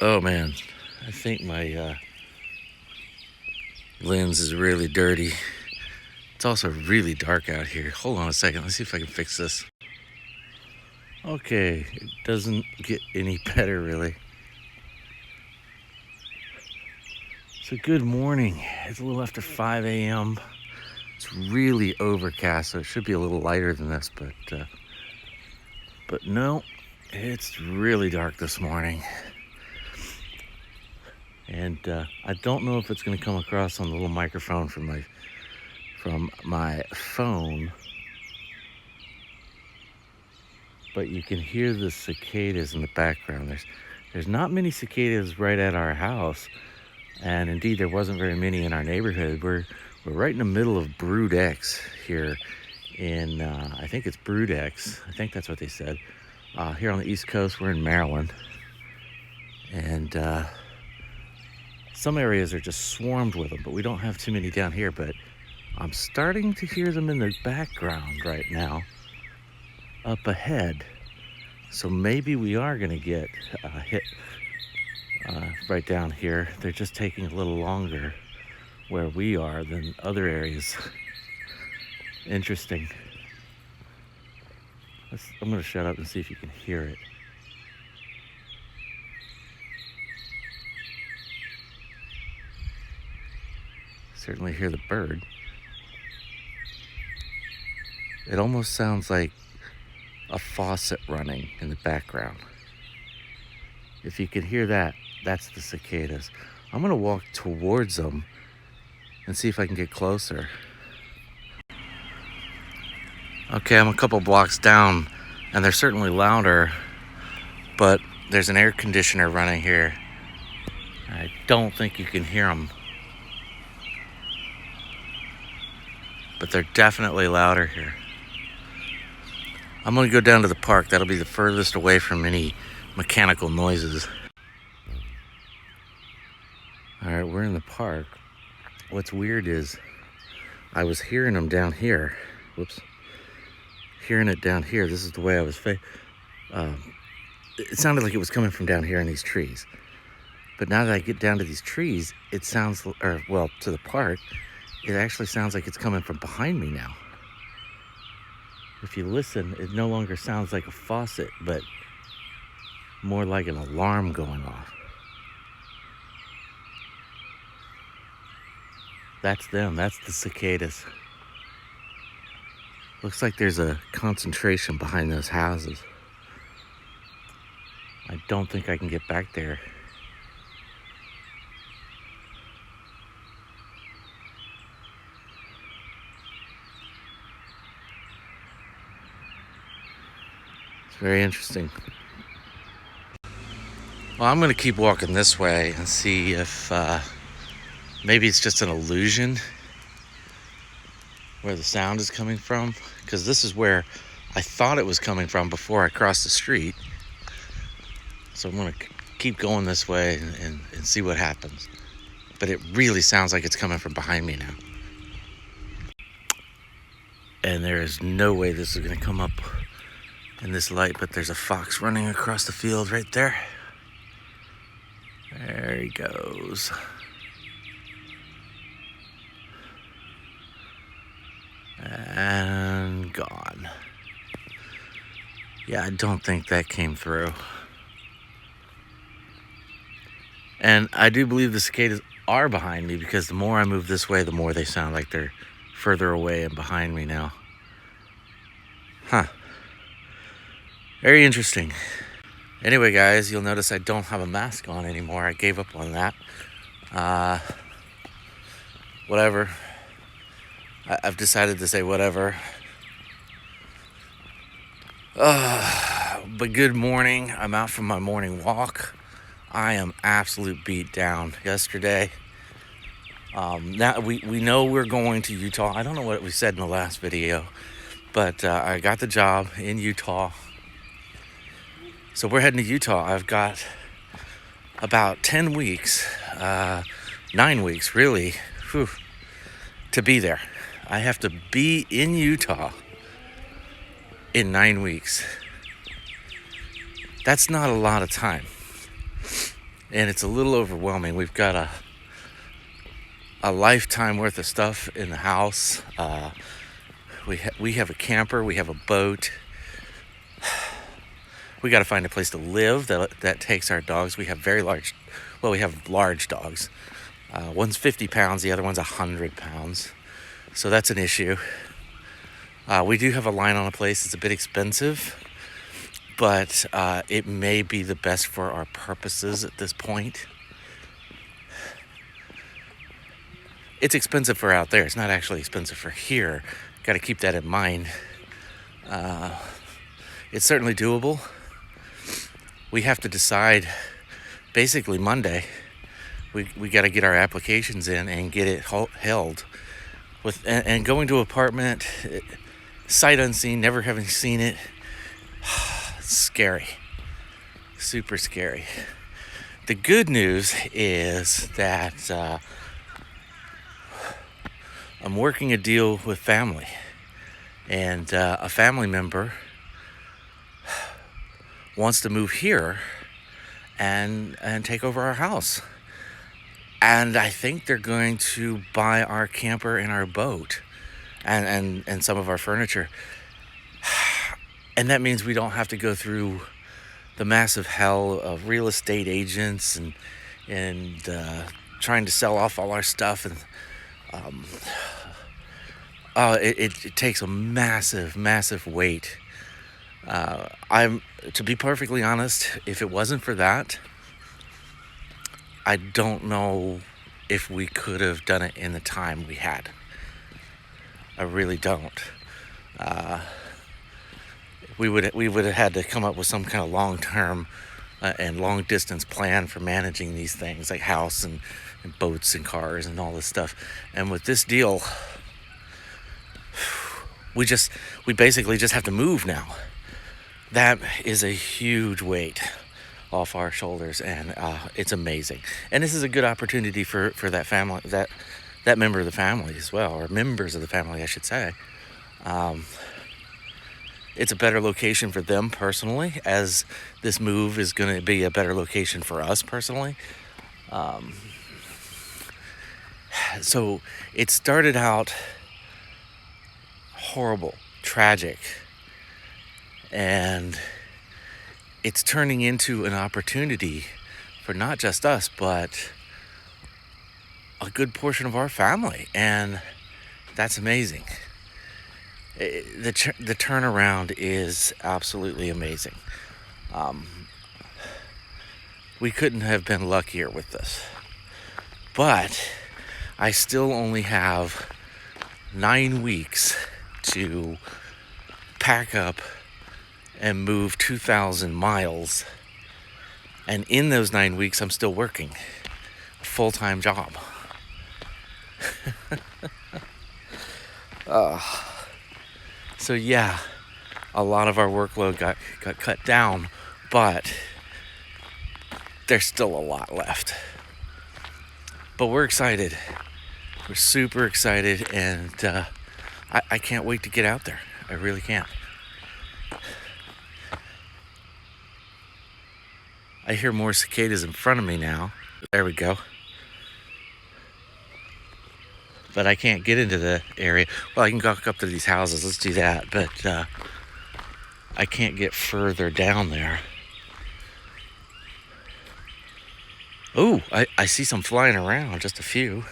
Oh man, I think my lens is really dirty. It's also really dark out here. Hold on a second, let's see if I can fix this. Okay, it doesn't get any better really. So good morning. It's a little after 5 a.m. It's really overcast, so it should be a little lighter than this, but no, it's really dark this morning. And I don't know if it's going to come across on the little microphone from my phone, but you can hear the cicadas in the background. There's not many cicadas right at our house, and indeed there wasn't very many in our neighborhood. We're right in the middle of Brood X here in I think it's Brood X. I think that's what they said. Here on the East Coast, we're in Maryland, and some areas are just swarmed with them, but we don't have too many down here. But I'm starting to hear them in the background right now, up ahead. So maybe we are going to get hit right down here. They're just taking a little longer where we are than other areas. Interesting. I'm going to shut up and see if you can hear it. Certainly hear the bird. It almost sounds like a faucet running in the background. If you can hear that, that's the cicadas. I'm gonna walk towards them and see if I can get closer. Okay, I'm a couple blocks down and they're certainly louder, but there's an air conditioner running here. I don't think you can hear them, but they're definitely louder here. I'm gonna go down to the park. That'll be the furthest away from any mechanical noises. All right, we're in the park. What's weird is I was hearing them down here. Whoops. Hearing it down here. This is the way I was it sounded like it was coming from down here in these trees. But now that I get down to these trees, it sounds, to the park, it actually sounds like it's coming from behind me now. If you listen, it no longer sounds like a faucet, but more like an alarm going off. That's them, that's the cicadas. Looks like there's a concentration behind those houses. I don't think I can get back there. It's very interesting. Well, I'm gonna keep walking this way and see if maybe it's just an illusion where the sound is coming from, because this is where I thought it was coming from before I crossed the street. So I'm gonna keep going this way and see what happens. But it really sounds like it's coming from behind me now. And there is no way this is gonna come up in this light, but there's a fox running across the field right there. There he goes. And gone. Yeah, I don't think that came through. And I do believe the cicadas are behind me, because the more I move this way, the more they sound like they're further away and behind me now. Huh. Very interesting. Anyway, guys, you'll notice I don't have a mask on anymore. I gave up on that. Whatever. I've decided to say whatever. But good morning. I'm out for my morning walk. I am absolute beat down yesterday. Now we know we're going to Utah. I don't know what we said in the last video, but I got the job in Utah. So we're heading to Utah. I've got about 10 weeks, 9 weeks really, to be there. I have to be in Utah in 9 weeks. That's not a lot of time. and it's a little overwhelming. We've got a lifetime worth of stuff in the house. We have a camper, we have a boat. We got to find a place to live that takes our dogs. We have we have large dogs. One's 50 pounds, the other one's 100 pounds. So that's an issue. We do have a line on a place. It's a bit expensive, but it may be the best for our purposes at this point. It's expensive for out there. It's not actually expensive for here. Got to keep that in mind. It's certainly doable. We have to decide basically Monday. We got to get our applications in and get it held. And going to an apartment, sight unseen, never having seen it, it's scary. Super scary. The good news is that I'm working a deal with family, and a family member wants to move here and take over our house. And I think they're going to buy our camper and our boat and some of our furniture. And that means we don't have to go through the massive hell of real estate agents and trying to sell off all our stuff. And it takes a massive weight. To be perfectly honest, if it wasn't for that, I don't know if we could have done it in the time we had. I really don't. We would have had to come up with some kind of long-term and long-distance plan for managing these things, like house and boats and cars and all this stuff. And with this deal, we basically just have to move now. That is a huge weight off our shoulders, and it's amazing. And this is a good opportunity for that family, that member of the family as well, or members of the family, I should say. It's a better location for them personally, as this move is going to be a better location for us personally. So it started out horrible, tragic, and it's turning into an opportunity for not just us, but a good portion of our family, and that's amazing. The turnaround is absolutely amazing. We couldn't have been luckier with this, but I still only have 9 weeks to pack up and move 2,000 miles. And in those 9 weeks, I'm still working a full-time job. So yeah, a lot of our workload got cut down, but there's still a lot left. But we're excited. We're super excited, and I can't wait to get out there. I really can't. I hear more cicadas in front of me now. There we go. But I can't get into the area. Well, I can walk up to these houses. Let's do that. But I can't get further down there. Oh, I see some flying around. Just a few.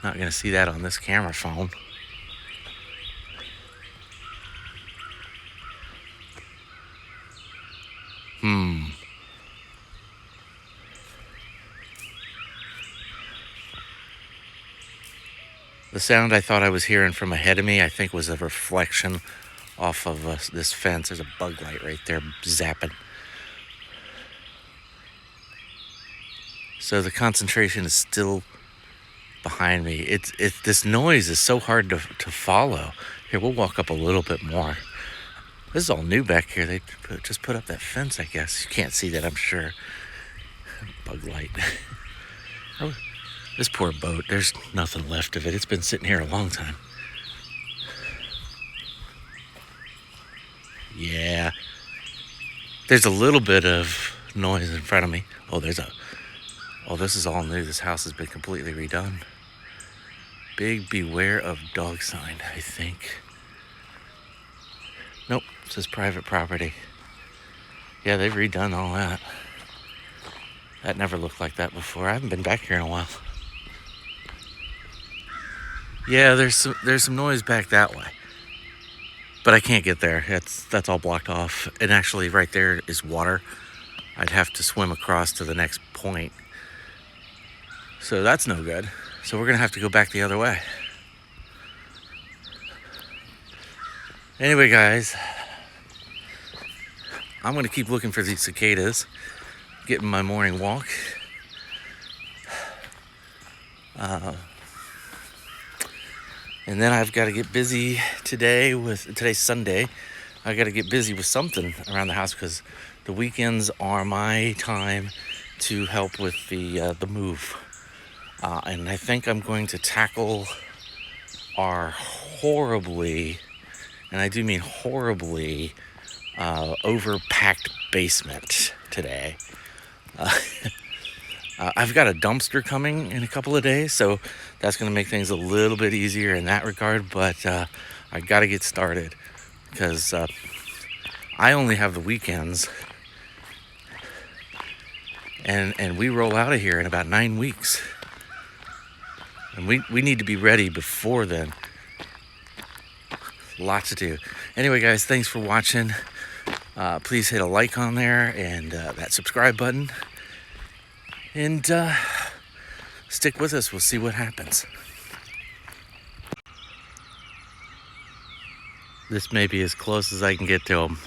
Not going to see that on this camera phone. The sound I thought I was hearing from ahead of me, I think, was a reflection off of this fence. There's a bug light right there zapping. So the concentration is still behind me. It's this noise is so hard to follow. Here, we'll walk up a little bit more. This is all new back here. They just put up that fence, I guess. You can't see that, I'm sure. Bug light. Oh, this poor boat, there's nothing left of it. It's been sitting here a long time. Yeah. There's a little bit of noise in front of me. Oh, this is all new. This house has been completely redone. Big beware of dog sign, I think. Nope, it says private property. Yeah, they've redone all that. That never looked like that before. I haven't been back here in a while. Yeah, there's some noise back that way, but I can't get there. That's all blocked off. And actually, right there is water. I'd have to swim across to the next point, so that's no good. So we're gonna have to go back the other way. Anyway, guys, I'm gonna keep looking for these cicadas, getting my morning walk. And then I've got to get busy today today's Sunday. I got to get busy with something around the house because the weekends are my time to help with the move. And I think I'm going to tackle our horribly, and I do mean horribly, overpacked basement today. I've got a dumpster coming in a couple of days, so that's going to make things a little bit easier in that regard, but I got to get started because I only have the weekends, and we roll out of here in about 9 weeks, and we need to be ready before then. Lots to do. Anyway, guys, thanks for watching. Please hit a like on there and that subscribe button. And stick with us. We'll see what happens. This may be as close as I can get to them.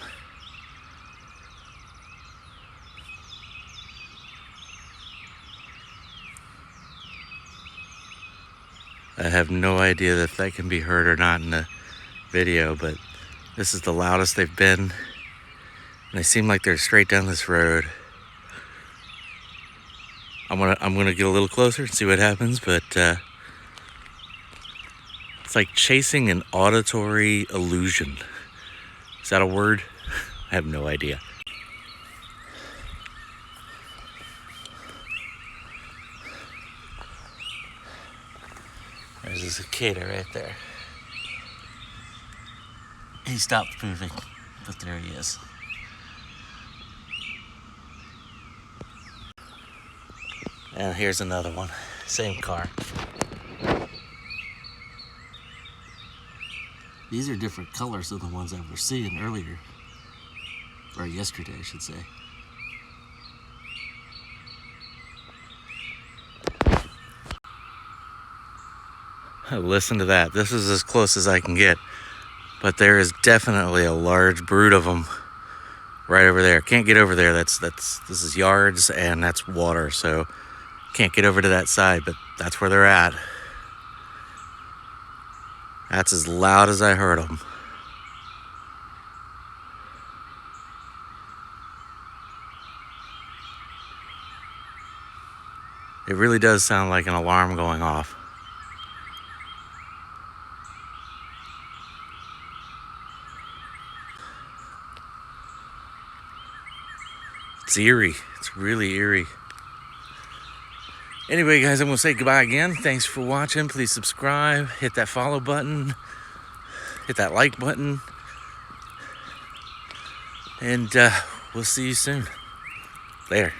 I have no idea if that can be heard or not in the video, but this is the loudest they've been. And they seem like they're straight down this road. I'm gonna get a little closer and see what happens, but it's like chasing an auditory illusion. Is that a word? I have no idea. There's a cicada right there. He stopped moving, but there he is. And here's another one, same car. These are different colors than the ones I was seeing earlier, or yesterday, I should say. Listen to that. This is as close as I can get, but there is definitely a large brood of them right over there. Can't get over there. This is yards and that's water, so can't get over to that side, but that's where they're at. That's as loud as I heard them. It really does sound like an alarm going off. It's eerie. It's really eerie. Anyway, guys, I'm going to say goodbye again. Thanks for watching. Please subscribe. Hit that follow button. Hit that like button. And we'll see you soon. Later.